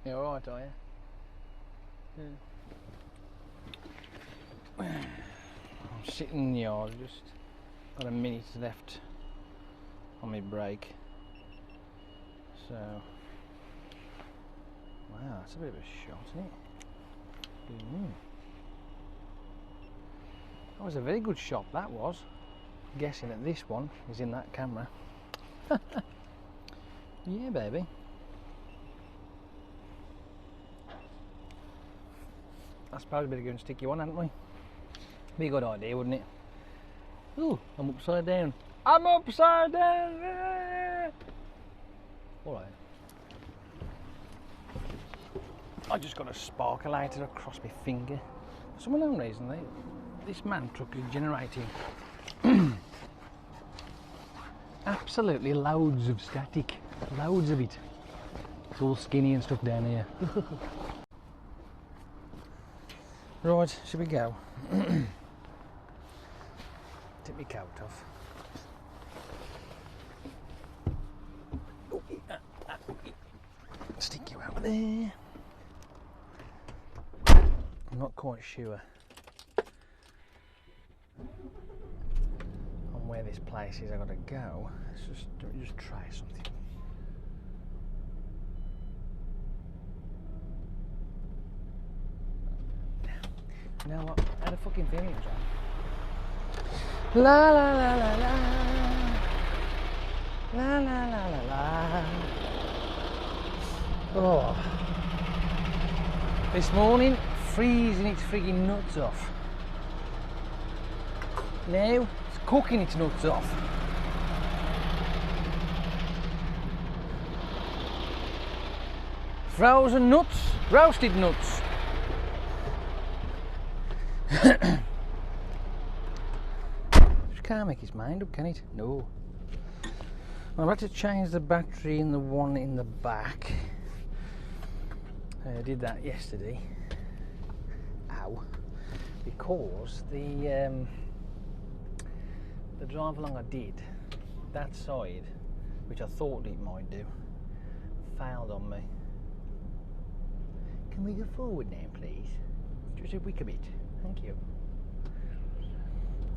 You alright, are you? Yeah. I'm sitting in the yard, just got a minute left on my break. So, wow, that's a bit of a shot, isn't it? That was a very good shot, that was. I'm guessing that this one is in that camera. Yeah, baby. I suppose we better go and stick you on, hadn't we? Be a good idea, wouldn't it? Ooh, I'm upside down. I'm upside down! Alright. I just got a sparkulator across my finger. For some unknown reason, this man truck is generating absolutely loads of static. Loads of it. It's all skinny and stuff down here. Right, should we go? Take my coat off. Stick you out there. I'm not quite sure on where this place is I've got to go. Let's just try something. You know what? I had a fucking feeling it was on. La la la la la. La la la la la. Oh. This morning, freezing its frigging nuts off. Now, it's cooking its nuts off. Frozen nuts, roasted nuts. Just can't make his mind up, can it? No. I've had to change the battery in the one in the back. I did that yesterday. Ow. Because the drive along I did, that side, which I thought it might do, failed on me. Can we go forward now, please? Just a wick a bit. Thank you.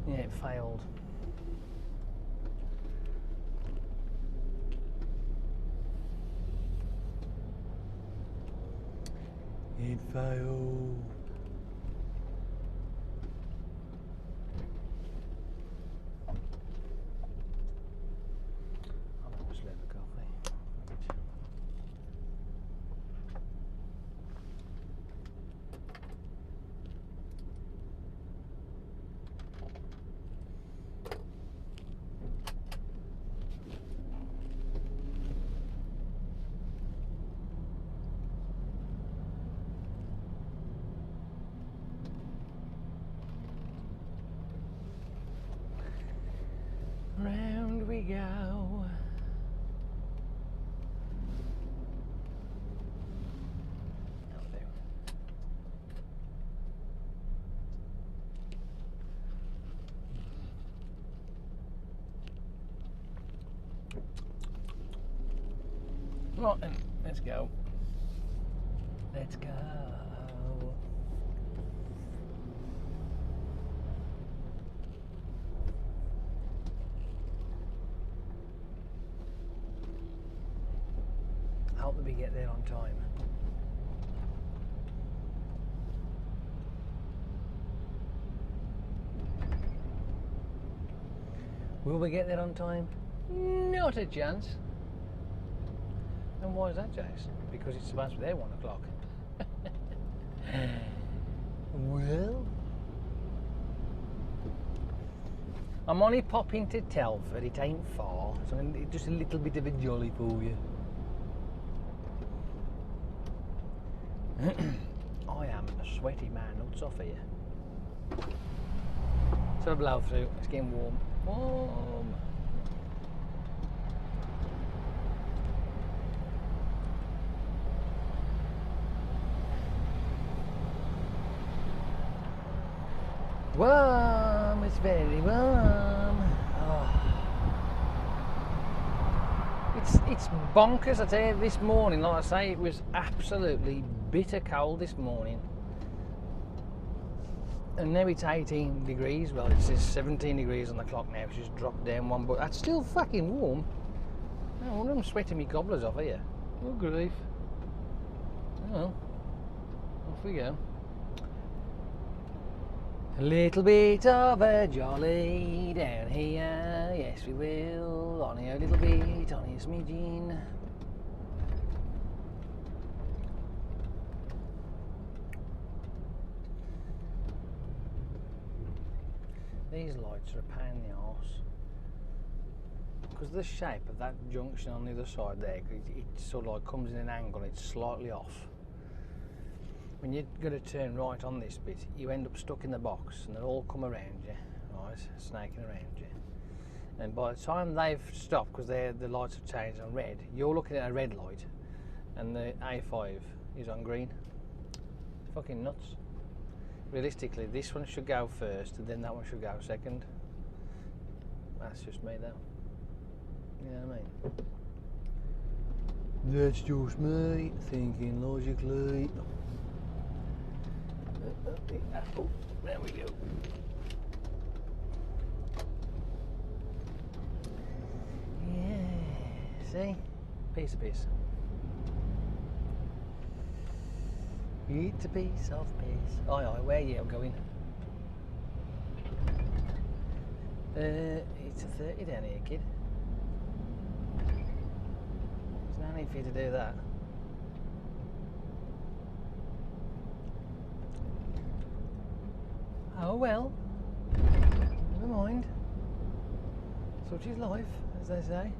Yeah, it failed. It failed. I'll just let the coffee. Round we go. That'll do. Right then, let's go. Let's go. Hope that we get there on time. Will we get there on time? Not a chance. And why is that, Jace? Because it's supposed to be there 1 o'clock. Well, I'm only popping to Telford, it ain't far, so just a little bit of a jolly for you. I am a sweaty man, nuts off here. So I blow through, it's getting warm. Warm! Warm, it's very warm. Oh. It's bonkers. I tell you, this morning, like I say, it was absolutely bitter cold this morning. And now it's 18 degrees. Well, it says 17 degrees on the clock now. It's just dropped down one, but that's still fucking warm. No wonder I'm sweating me gobblers off here. Oh, grief. Oh, off we go. A little bit of a jolly down here, yes we will. Only a little bit, only a smidgen. These lights are a pain in the arse. Because of the shape of that junction on the other side there, it sort of like comes in an angle, it's slightly off. When you're going to turn right on this bit, you end up stuck in the box and they'll all come around you, right, snaking around you. And by the time they've stopped, because the lights have changed on red, you're looking at a red light and the A5 is on green. It's fucking nuts. Realistically, this one should go first and then that one should go second. That's just me though. You know what I mean? That's just me thinking logically. Oh, there we go. Yeah, see? Piece of piss. It's a piece of piss. Aye, aye, where are you going? It's a 30 down here, kid. There's no need for you to do that. Oh well, never mind. Such is life, as they say.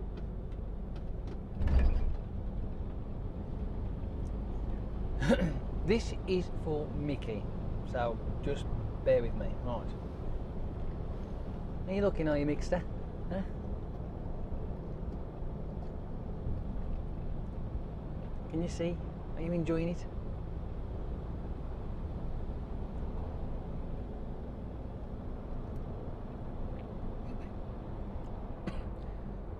This is for Mickey, so just bear with me. Right. Are you looking, are you, Mixter? Huh? Can you see? Are you enjoying it?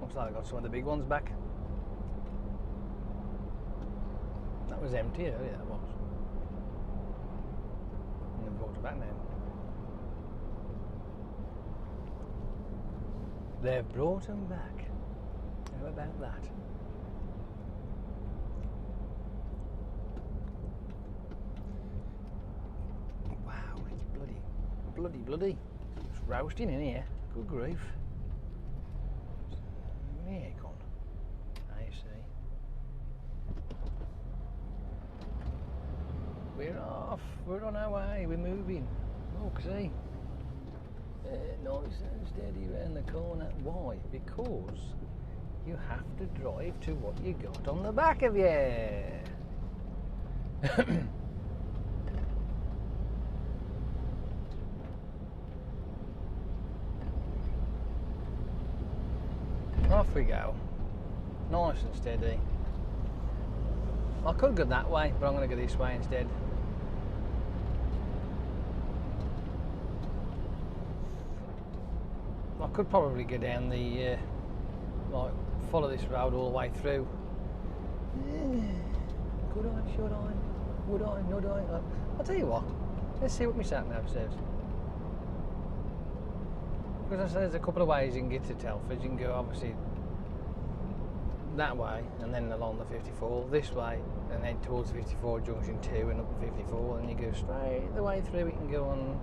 Looks like I got some of the big ones back. That was empty earlier, that was. And they've brought it back now. They've brought them back. How about that? Wow, it's bloody. It's roasting in here. Good grief. Yeah, gone. I see. We're off. We're on our way. We're moving. Look, see. Nice and steady around the corner. Why? Because you have to drive to what you got on the back of you. Off we go. Nice and steady. I could go that way, but I'm going to go this way instead. I could probably go down the, like, follow this road all the way through. Could I, should I, would I, not I? I'll tell you what, let's see what my sat nav says. Because I said there's a couple of ways you can get to Telford. You can go obviously that way and then along the 54, this way and then towards 54 junction 2 and up the 54, and you go straight the way through. You can go on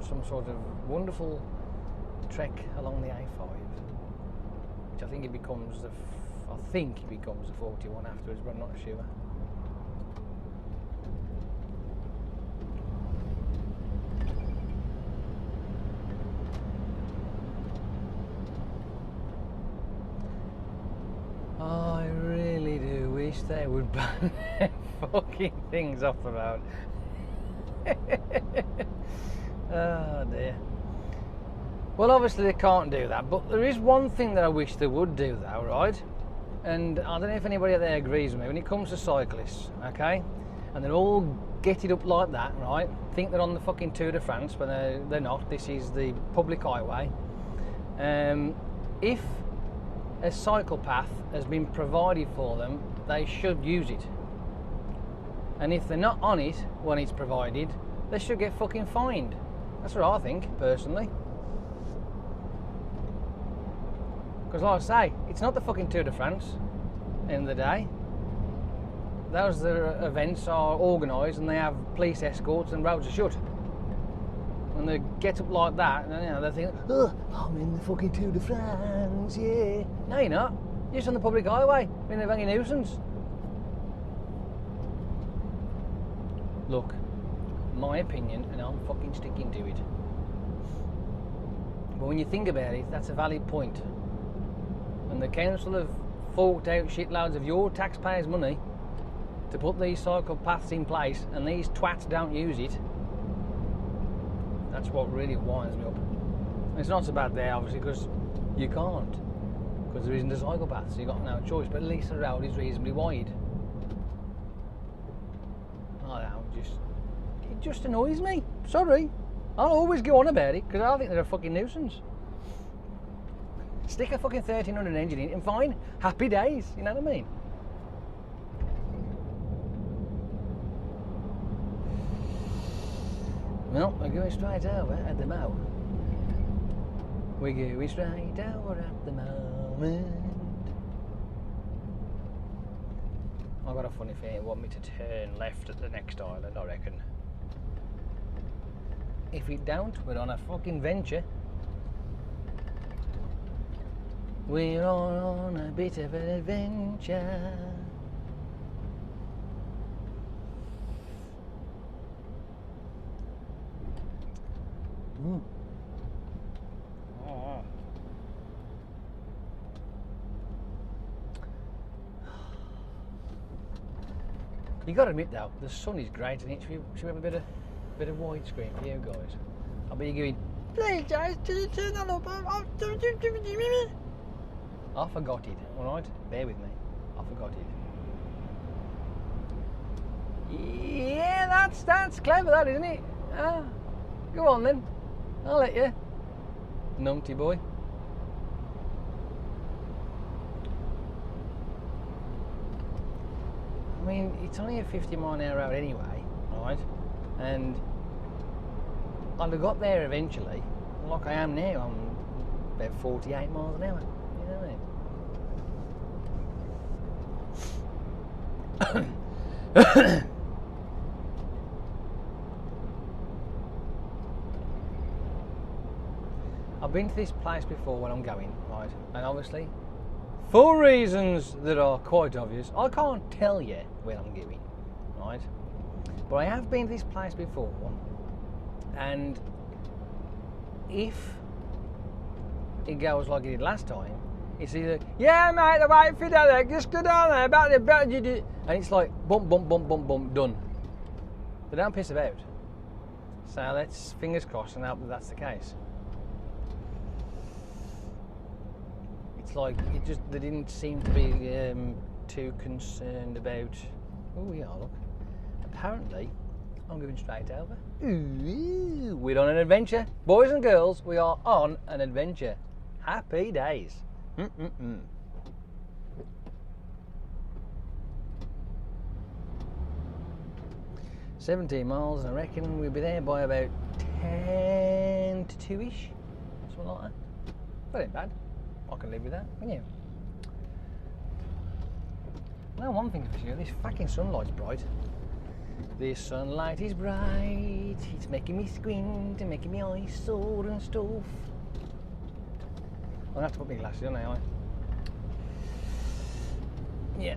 some sort of wonderful trek along the A5, which I think it becomes the 41 afterwards, but I'm not sure. I really do wish they would ban their fucking things off the road. Oh dear. Well, obviously they can't do that, but there is one thing that I wish they would do though, right? And I don't know if anybody out there agrees with me, when it comes to cyclists, okay? And they're all getted up like that, right? Think they're on the fucking Tour de France, but they're not. This is the public highway. If a cycle path has been provided for them, they should use it. And if they're not on it when it's provided, they should get fucking fined. That's what I think, personally. Because like I say, it's not the fucking Tour de France, end of the day. Those events are organised and they have police escorts and roads are shut. When they get up like that, you know, they think, oh, I'm in the fucking Tour de France, yeah. No, you're not. You're just on the public highway, being a fucking nuisance. Look, my opinion, and I'm fucking sticking to it. But when you think about it, that's a valid point. And the council have forked out shitloads of your taxpayers' money to put these cycle paths in place, and these twats don't use it. That's what really winds me up. And it's not so bad there, obviously, because you can't. Because there isn't a cycle path, so you've got no choice. But at least the road is reasonably wide. I don't know, it just annoys me. Sorry. I'll always go on about it, because I think they're a fucking nuisance. Stick a fucking 1300 engine in it and fine. Happy days, you know what I mean? Well, we're going straight over at the moment. We're going straight over at the moment. I've got a funny feeling they want me to turn left at the next island, I reckon. If it don't, we're on a fucking venture. We're on a bit of an adventure. Mm. Oh. You got to admit though, the sun is great, and should we have a bit of widescreen for you guys? I'll be going, please guys, can you turn that up? I forgot it, alright? Bear with me. I forgot it. Yeah, that's clever, that, isn't it? Go on then. I'll let you. Numpty boy. I mean, it's only a 50-mile-an-hour road anyway, right? And I'd have got there eventually. Like I am now, I'm about 48 miles an hour. You know what I mean? I've been to this place before when I'm going, right? And obviously, for reasons that are quite obvious, I can't tell you where I'm going, right? But I have been to this place before, and if it goes like it did last time, it's either, yeah mate, the way for that, just go down there, about you do, and it's like, bump, bump, bump, bump, bump, done. They don't piss about. So let's, fingers crossed, and hope that that's the case. It's like, they didn't seem to be too concerned about, oh yeah, look, apparently, I'm going straight over. Ooh, we're on an adventure. Boys and girls, we are on an adventure. Happy days. 17 miles, and I reckon we'll be there by about 10 to 2-ish. Something like that. That ain't bad. I can live with that, can you? Now, one thing for sure, this fucking sunlight's bright. This sunlight is bright, it's making me squint and making me eyes sore and stuff. I'll have to put my glasses on now, yeah.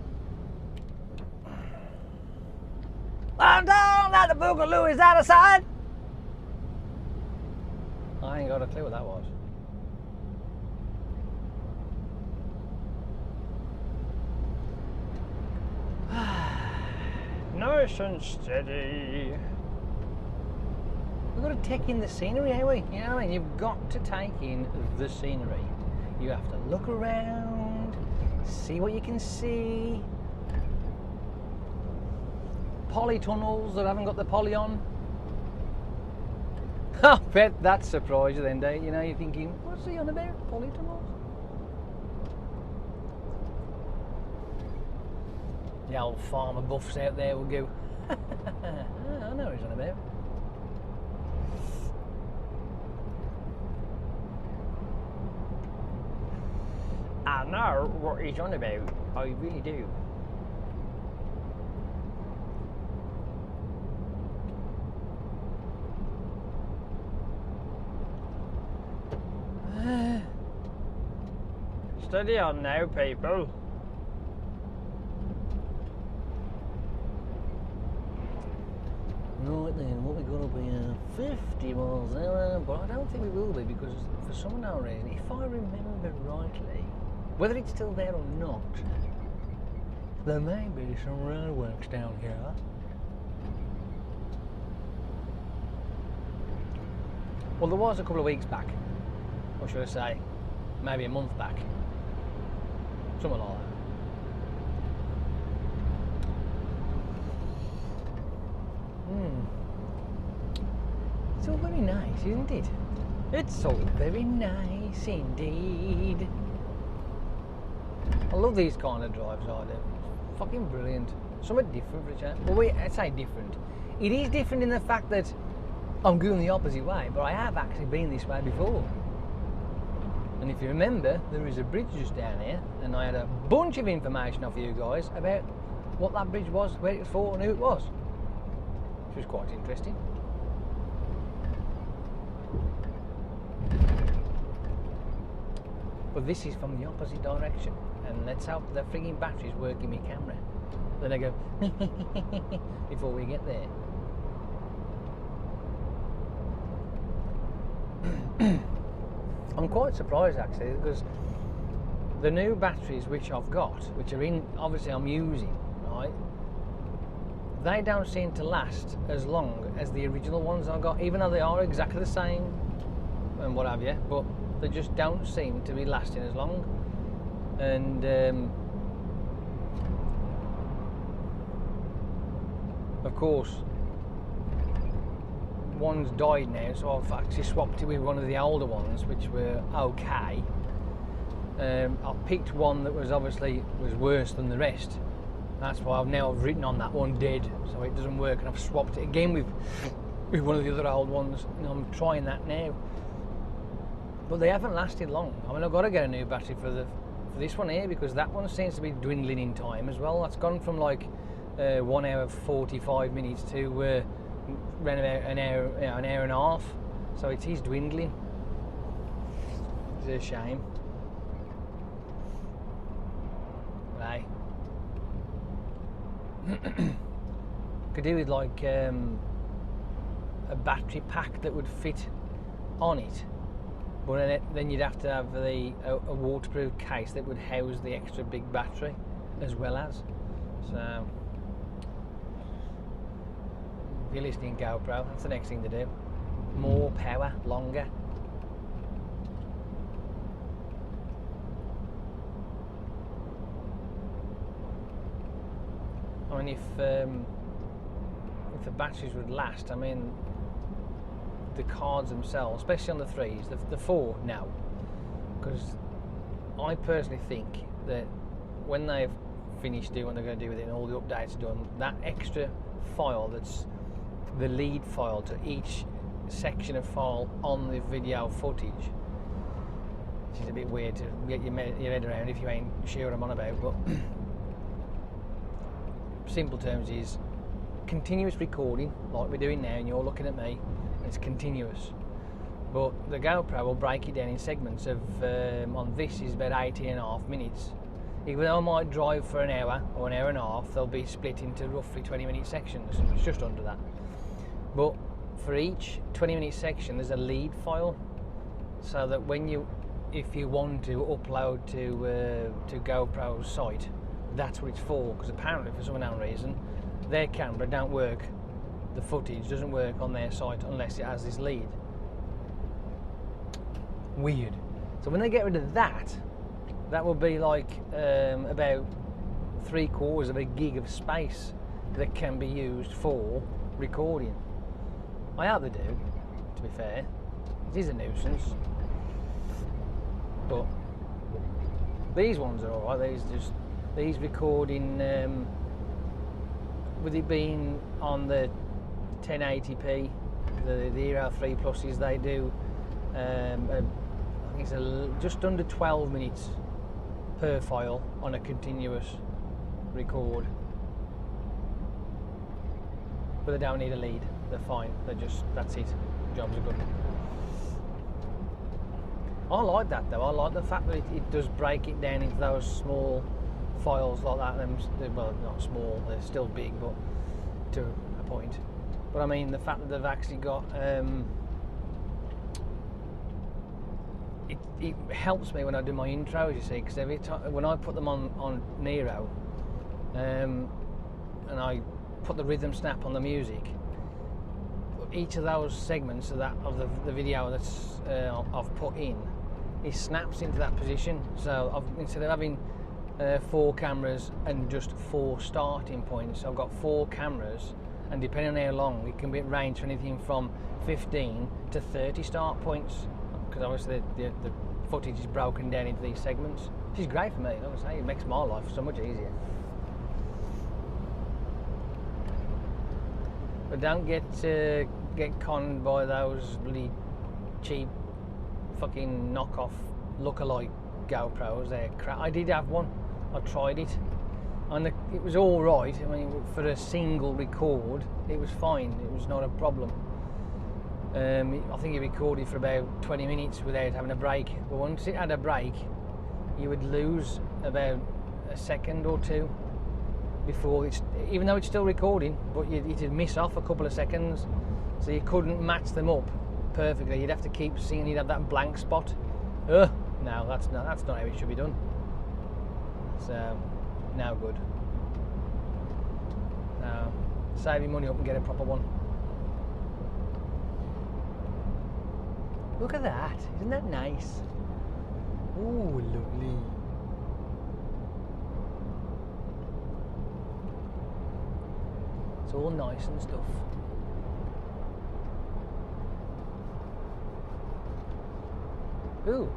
I'm down at the Boogaloo, is that a sign? I ain't got a clue what that was. Nice and steady. We've got to take in the scenery, haven't we? You know what I mean? You've got to take in the scenery. You have to look around, see what you can see. Polytunnels that haven't got the poly on. I bet that surprised you then, don't you? You know, you're thinking, what's he on about? Polytunnels? The old farmer buffs out there will go, I know what he's on about. I know what he's on about. I really do. Steady on now, people. Right then, what we gonna be 50 miles an hour, but I don't think we will be because for some unknown reason, if I remember rightly, whether it's still there or not, there may be some roadworks down here. Well, there was a couple of weeks back, or should I say, maybe a month back, something like that. It's all very nice, isn't it? It's all very nice indeed. I love these kind of drives, I do. Fucking brilliant. Something different for a change. Well, I say different. It is different in the fact that I'm going the opposite way, but I have actually been this way before. And if you remember, there is a bridge just down here, and I had a bunch of information off you guys about what that bridge was, where it was for, and who it was. Which was quite interesting. But this is from the opposite direction, and let's hope the frigging batteries work in my camera. Then I go before we get there. I'm quite surprised actually, because the new batteries which I've got, which are in, obviously I'm using, right, they don't seem to last as long as the original ones I got, even though they are exactly the same and what have you, but they just don't seem to be lasting as long. And of course one's died now, so I've actually swapped it with one of the older ones which were okay. I've picked one that was obviously worse than the rest. That's why I've written on that one dead, so it doesn't work, and I've swapped it again with one of the other old ones, and I'm trying that now. But they haven't lasted long. I mean, I've got to get a new battery for this one here, because that one seems to be dwindling in time as well. That's gone from like 1 hour 45 minutes to around about an hour, an hour and a half. So it is dwindling. It's a shame. Right. Could do with like a battery pack that would fit on it, but then you'd have to have a waterproof case that would house the extra big battery as well as. So if you're listening, GoPro, that's the next thing to do. More power, longer. I mean, if the batteries would last, I mean, the cards themselves, especially on the 3s, the 4 now, because I personally think that when they've finished doing what they're going to do with it and all the updates are done, that extra file that's the lead file to each section of file on the video footage, which is a bit weird to get your head around if you ain't sure what I'm on about, but simple terms is continuous recording like we're doing now, and you're looking at me, and it's continuous. But the GoPro will break it down in segments of on this is about 18.5 minutes. Even though I might drive for an hour or an hour and a half, they'll be split into roughly 20-minute sections. It's just under that. But for each 20-minute section there's a lead file, so that if you want to upload to GoPro's site, that's what it's for. Because apparently for some unknown reason their camera don't work, the footage doesn't work on their site unless it has this lead. Weird. So when they get rid of that, that will be like about 3/4 of a gig of space that can be used for recording. I hope they do, to be fair. It is a nuisance. But these ones are alright. These recording with it being on the 1080p, the Hero 3 Pluses, they do I think it's just under 12 minutes per file on a continuous record. But they don't need a lead, they're fine, that's it, jobs are good. I like that though, I like the fact that it does break it down into those small files like that. Well, not small, they're still big, but to a point. But I mean the fact that they've actually got it helps me when I do my intros, you see, because every time when I put them on Nero and I put the rhythm snap on the music, each of those segments of the video that's I've put in, it snaps into that position. So instead of having 4 cameras and just 4 starting points, I've got 4 cameras, and depending on how long, it can be range from anything from 15 to 30 start points, because obviously the footage is broken down into these segments, which is great for me. Like I say, it makes my life so much easier. But don't get conned by those really cheap fucking knockoff lookalike GoPros. They're crap. I did have one. I tried it, and it was all right. I mean, for a single record, it was fine. It was not a problem. I think it recorded for about 20 minutes without having a break. But once it had a break, you would lose about a second or two before even though it's still recording, but it'd miss off a couple of seconds, so you couldn't match them up perfectly. You'd have to keep seeing, you'd have that blank spot. No, that's not how it should be done. So, no good. So, save your money up and get a proper one. Look at that, isn't that nice? Ooh, lovely. It's all nice and stuff. Ooh.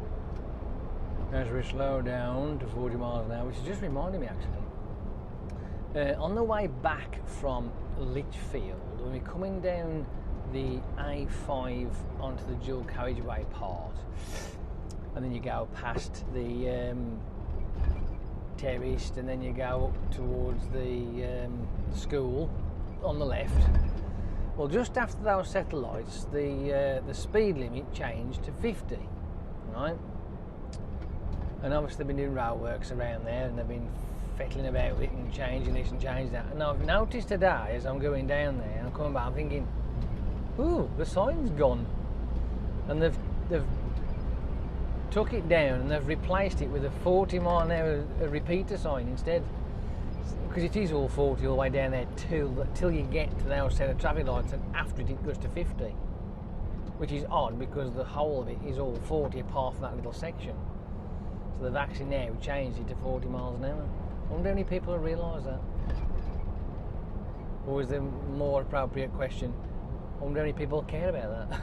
As we slow down to 40 miles an hour, which is just reminding me actually. On the way back from Lichfield, when we're coming down the A5 onto the dual carriageway part, and then you go past the terrace, and then you go up towards the school on the left. Well, just after those satellites, the speed limit changed to 50, right? And obviously they've been doing roadworks around there, and they've been fettling about with it and changing this and changing that. And I've noticed today, as I'm going down there, I'm coming back, I'm thinking, ooh, the sign's gone. And they've took it down and they've replaced it with a 40 mile an hour repeater sign instead. Because it is all 40 all the way down there till you get to those set of traffic lights, and after it goes to 50. Which is odd, because the whole of it is all 40 apart from that little section. So they've actually now changed it to 40 miles an hour. I wonder how many people have realised that. Or is there a more appropriate question, I wonder how many people care about that.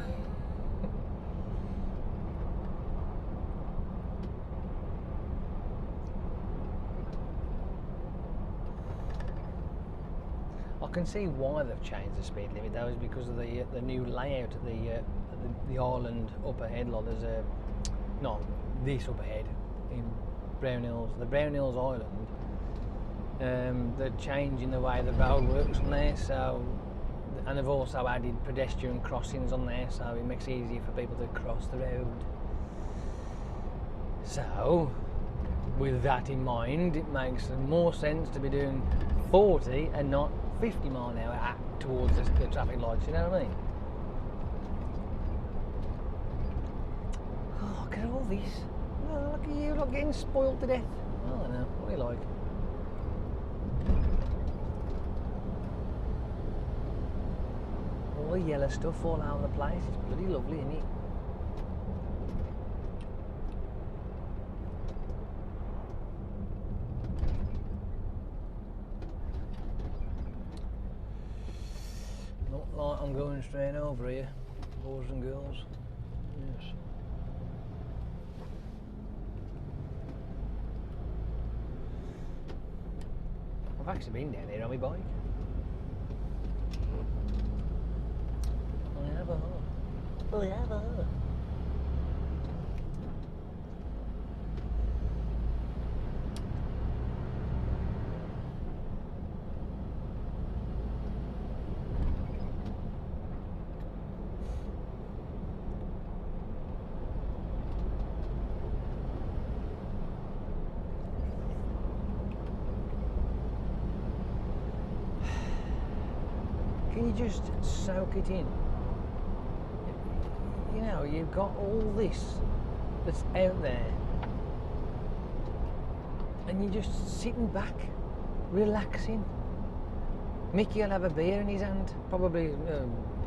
I can see why they've changed the speed limit though, is because of the new layout of the island up ahead. Like there's a, not this up ahead in Brown Hills, the Brown Hills Island. They're changing the way the road works on there, so, and they've also added pedestrian crossings on there, so it makes it easier for people to cross the road. So, with that in mind, it makes more sense to be doing 40 and not 50 mile an hour towards the traffic lights, you know what I mean? Oh, look at all this. Oh, look at you, look, getting spoiled to death. I don't know, what do you like? All the yellow stuff all over the place, it's bloody lovely, isn't it? Not like I'm going straight over here, boys and girls. Yes. I've actually been down here on my bike. forever. Can you just soak it in? You know, you've got all this that's out there, and you're just sitting back, relaxing. Mickey will have a beer in his hand, probably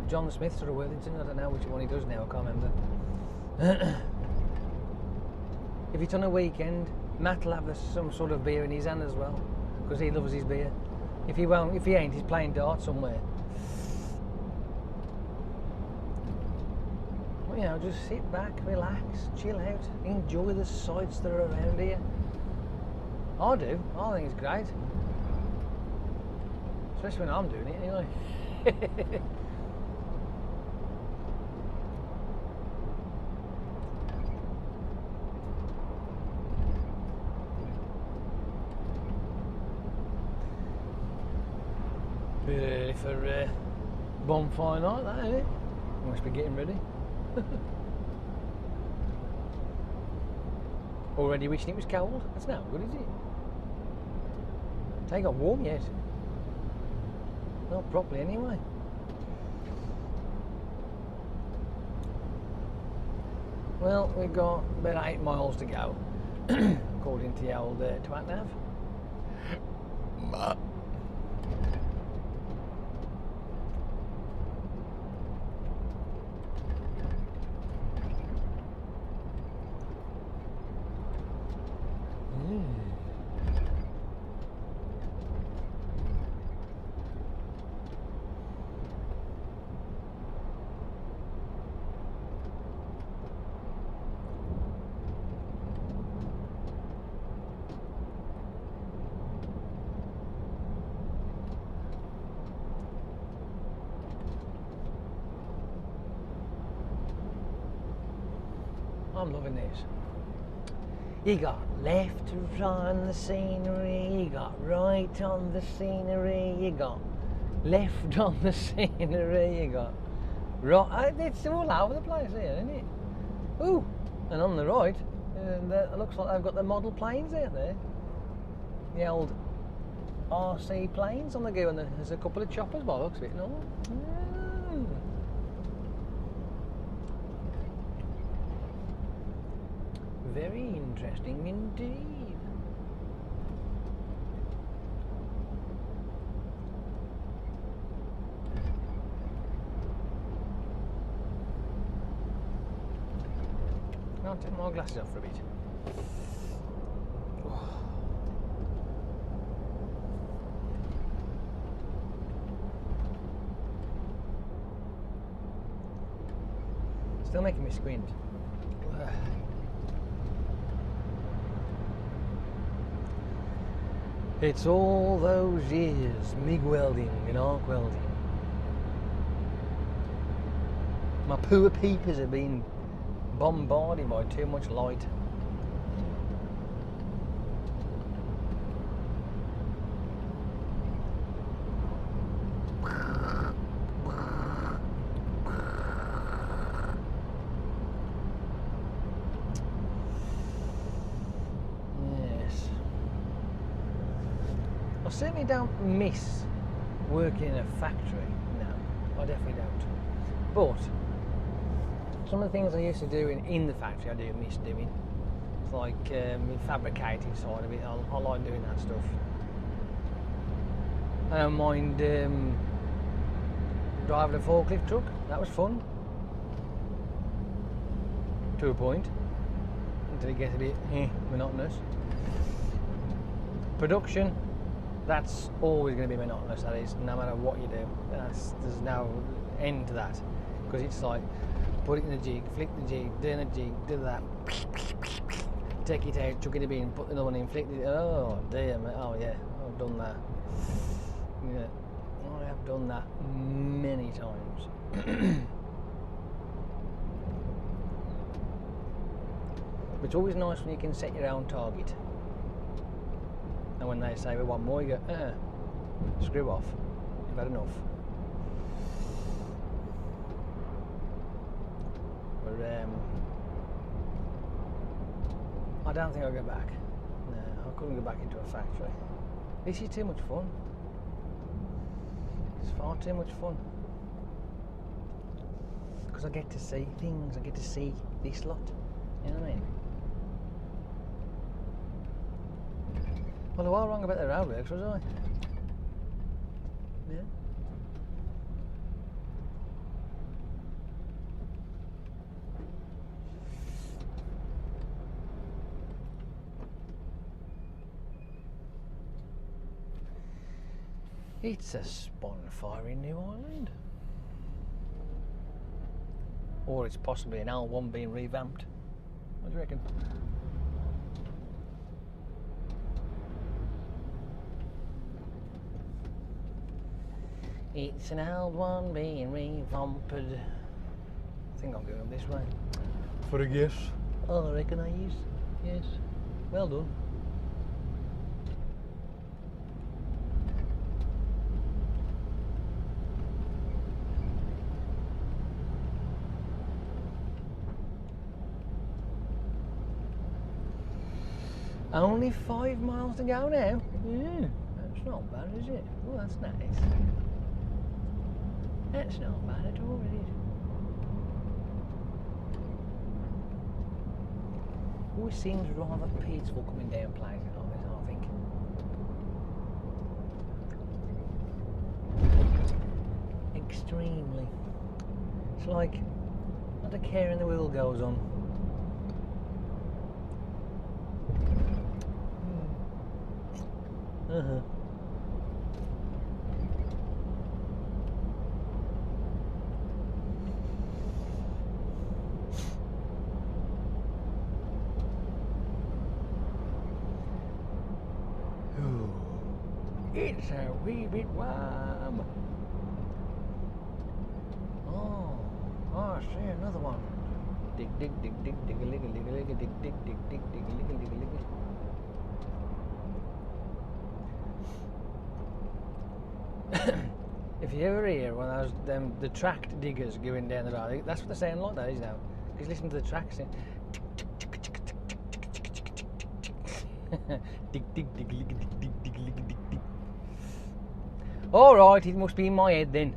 John Smith's or a Wellington, I don't know which one he does now, I can't remember. If it's on a weekend, Matt will have some sort of beer in his hand as well, because he loves his beer. If he ain't, he's playing darts somewhere. You know, just sit back, relax, chill out, enjoy the sights that are around here. I do. I think it's great, especially when I'm doing it anyway. Bit early for bonfire night, that ain't it? Must be getting ready. Already wishing it was cold? That's not good, is it? It ain't got warm yet. Not properly anyway. Well, we've got about 8 miles to go, according to the old twat nav. I'm loving this. You got left on the scenery, you got right on the scenery, you got left on the scenery, you got right. It's all over the place here, isn't it? Ooh, and on the right, it looks like they've got the model planes out there. The old RC planes on the go, and there's a couple of choppers by the looks of it and all. Very interesting indeed. I'll take my glasses off for a bit. Still making me squint. It's all those years MIG welding and arc welding. My poor peepers have been bombarded by too much light. I certainly don't miss working in a factory, no, I definitely don't. But some of the things I used to do in the factory I do miss doing. It's like the fabricating side of it, I like doing that stuff. I don't mind driving a forklift truck, that was fun. To a point, until it gets a bit monotonous. Production, that's always going to be monotonous, that is, no matter what you do. There's no end to that, because it's like put it in the jig, flick the jig, do the jig, do that, take it out, chuck it in the bin, put the other one in, flick it. Oh dear, oh yeah, I've done that. Yeah, I have done that many times. But it's always nice when you can set your own target. And when they say we want more, you go, screw off. You've had enough. But I don't think I'll go back. No, I couldn't go back into a factory. This is too much fun. It's far too much fun. Because I get to see things, I get to see this lot. You know what I mean? Well, I was wrong about the roadworks, was I? Yeah. It's a bonfire in New Ireland. Or it's possibly an L1 being revamped. What do you reckon? It's an L1 being revamped. I think I'm going this way. For a guess. Oh, I reckon I is. Yes. Well done. Only 5 miles to go now. Yeah, that's not bad, is it? Oh, that's nice. That's not bad at all, is it? Always seems rather peaceful coming down places like this, I think. Extremely. It's like not a care in the wheel goes on. It's a wee bit warm. Oh, I see another one. Dig, dig, dig, dig, dig, dig, dig, dig, dig, dig, dig, dig, dig, dig, dig, dig, dig. If you ever hear one of those the tracked diggers going down the road, that's what they're saying like that, is now. Because listen to the tracks. Dig, dig, dig, dig, dig, dig, dig, dig, dig, dig. Alright, it must be in my head then.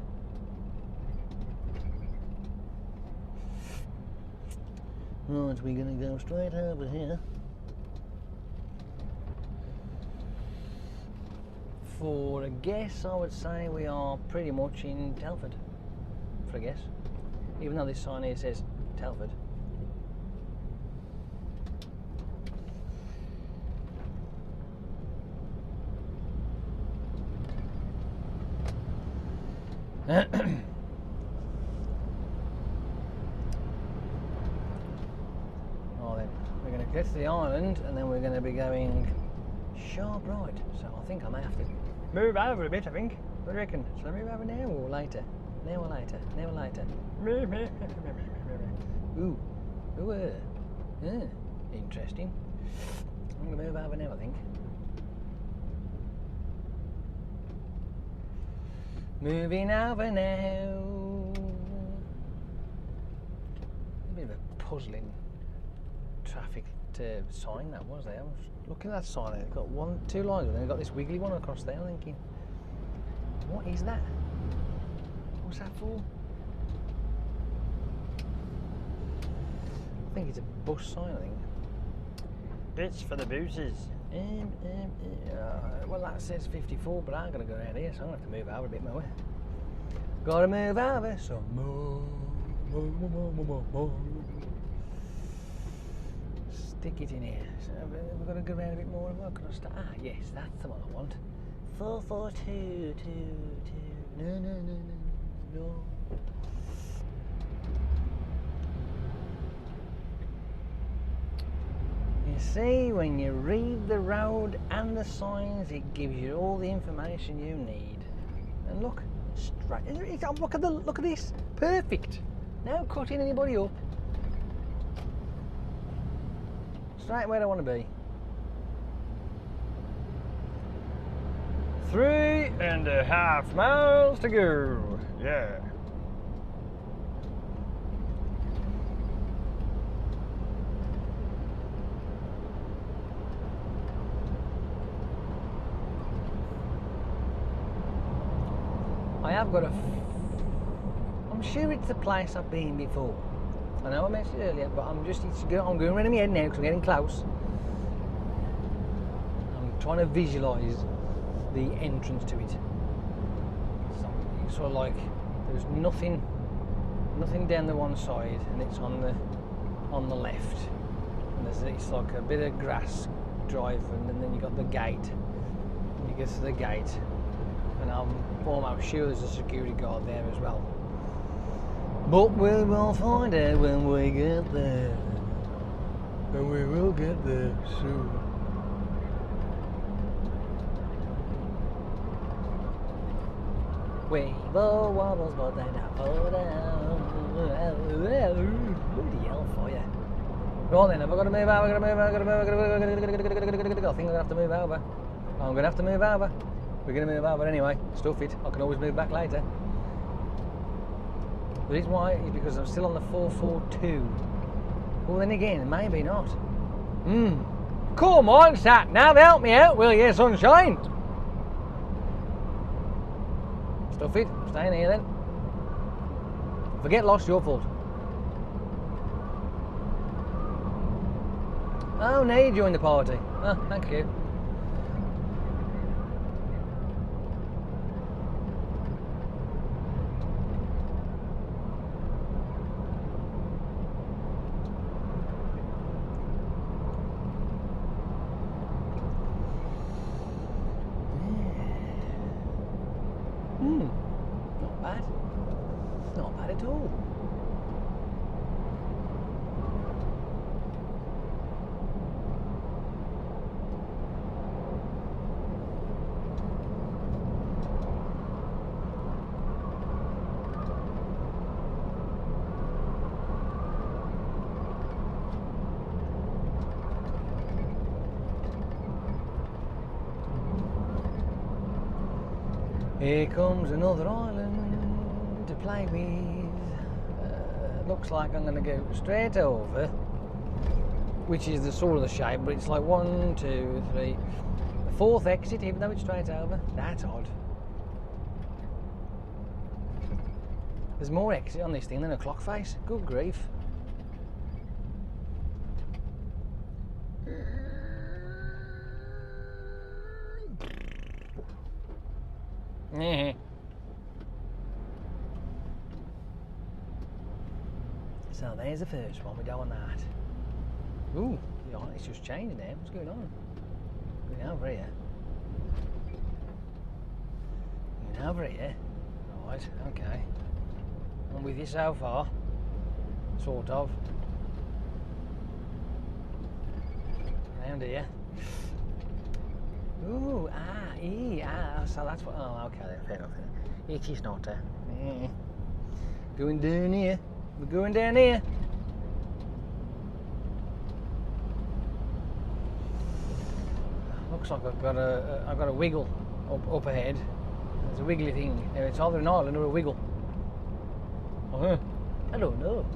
Right, we're gonna go straight over here. For a guess, I would say we are pretty much in Telford. For a guess. Even though this sign here says Telford. Oh, then we're going to get to the island and then we're going to be going sharp right. So I think I may have to move over a bit, I think. What do you reckon? Shall I move over now or later? Now or later? Now or later? Ooh. Ooh. Interesting. I'm going to move over now, I think. Moving over now. A bit of a puzzling traffic sign that was there. I was looking at that sign, it's got 2 lines and then it's got this wiggly one across there. I'm thinking, what is that? What's that for? I think it's a bus sign, I think. Bits for the buses. Well, that says 54, but I'm going to go around here, so I'm going to have to move over a bit more. Gotta move over some more. Stick it in here. So we've got to go around a bit more. What can I start? Ah, yes, that's the one I want. 44222. No. You see, when you read the road and the signs, it gives you all the information you need. And look, straight. Look at this. Perfect. Now cutting anybody up. straight where I want to be. 3.5 miles to go. Yeah. I have got I'm sure it's the place I've been before. I know I mentioned it earlier, but I'm going around in my head now because I'm getting close. I'm trying to visualise the entrance to it. So it's sort of like there's nothing down the one side, and it's on the left. And it's like a bit of grass drive, and then you got the gate. And you get to the gate, and I'm almost sure there's a security guard there as well. But we will find out when we get there. And we will get there soon. We will wobbles, but they don't fall down. Bloody hell for you. Right then, have I got to move over? I think I'm going to have to move over. I'm going to have to move over. We're going to move over anyway. Stuff it. I can always move back later. The reason why is because I'm still on the 442. Well, then again, maybe not. Come on, sat nav, help me out, will you, sunshine? Stuff it. Staying here then. If I get lost, your fault. Oh, now you joined the party. Oh, thank you. Not bad. Not bad at all. Here comes another island to play with. Looks like I'm going to go straight over, which is the sort of the shape, but it's like 1, 2, 3, the fourth exit, even though it's straight over. That's odd. There's more exit on this thing than a clock face. Good grief. So there's the first one, we go on that. Ooh, it's just changed now. What's going on? Going over here. Going over here. Right, okay. I'm with you so far. Sort of. Round here. Ooh, so that's what, oh, okay then, fair enough. It is not going down here. We're going down here. Looks like I've got a wiggle up ahead. There's a wiggly thing. Now it's either an island or a wiggle. I don't know.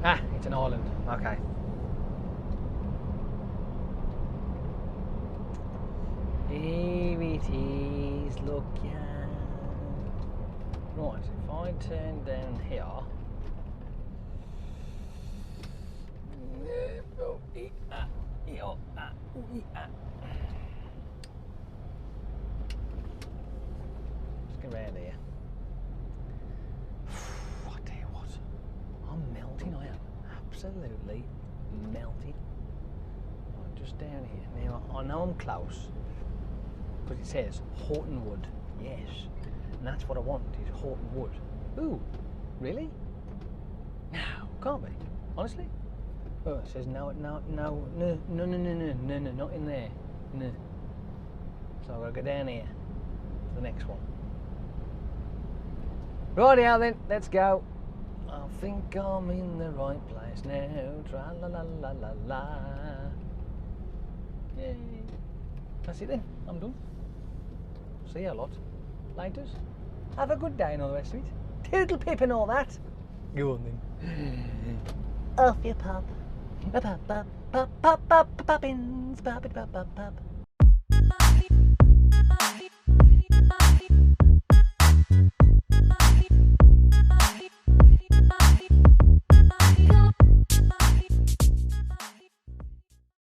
Ah, it's an island. Okay. Here it is, look, yeah. Right, if I turn down here. Let's get around here. I tell you what, I'm melting, I am. Absolutely melting. Right, just down here. Now, I know I'm close. Because it says Horton Wood, yes, and that's what I want, is Horton Wood. Ooh, really? No, can't be, honestly. Oh, it says no, not in there, no. So I've got to go down here to the next one. Rightio then, let's go. I think I'm in the right place now. Tra la la la la la. Yay. That's it then. I'm done. See you a lot. Laters. Have a good day and all the rest of it. Toodle pip and all that. Go on then. Off you pop. Pop pop pop pop pop poppins. Pop it pop pop pop.